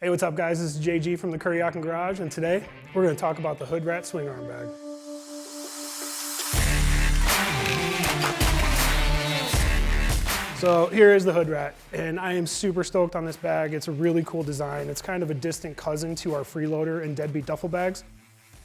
Hey, what's up guys? This is JG from the Kuryakyn Garage, and today we're going to talk about the Hoodrat swing arm bag. So here is the Hoodrat, and I am super stoked on this bag. It's a really cool design. It's kind of a distant cousin to our freeloader and deadbeat duffel bags.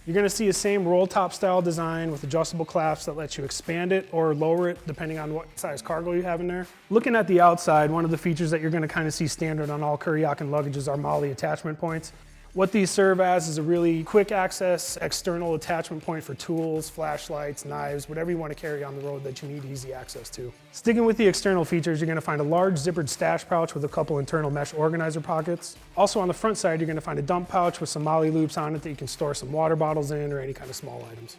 You're going to see the same roll top style design with adjustable clasps that lets you expand it or lower it depending on what size cargo you have in there. Looking at the outside, one of the features that you're going to kind of see standard on all Kuryakyn luggages are MOLLE attachment points. What these serve as is a really quick access external attachment point for tools, flashlights, knives, whatever you want to carry on the road that you need easy access to. Sticking with the external features, you're going to find a large zippered stash pouch with a couple internal mesh organizer pockets. Also on the front side, you're going to find a dump pouch with some MOLLE loops on it that you can store some water bottles in or any kind of small items.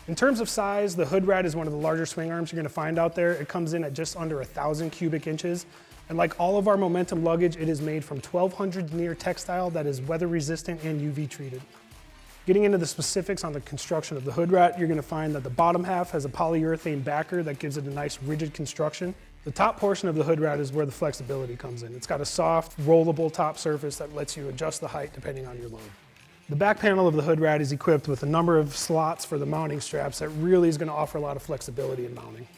In terms of size, the Hoodrat is one of the larger swing arms you're going to find out there. It comes in at just under 1,000 cubic inches. And like all of our Momentum luggage, it is made from 1200 denier textile that is weather resistant and UV treated. Getting into the specifics on the construction of the Hoodrat, you're going to find that the bottom half has a polyurethane backer that gives it a nice rigid construction. The top portion of the Hoodrat is where the flexibility comes in. It's got a soft, rollable top surface that lets you adjust the height depending on your load. The back panel of the Hoodrat is equipped with a number of slots for the mounting straps that really is going to offer a lot of flexibility in mounting.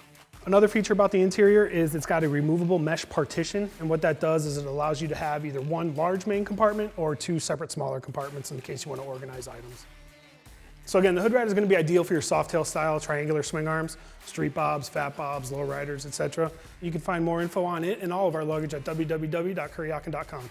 Another feature about the interior is it's got a removable mesh partition, and what that does is it allows you to have either one large main compartment or two separate smaller compartments in case you want to organize items. So again, the Hoodrat is going to be ideal for your Softail-style triangular swing arms, street bobs, fat bobs, low riders, etc. You can find more info on it and all of our luggage at www.kuryakyn.com.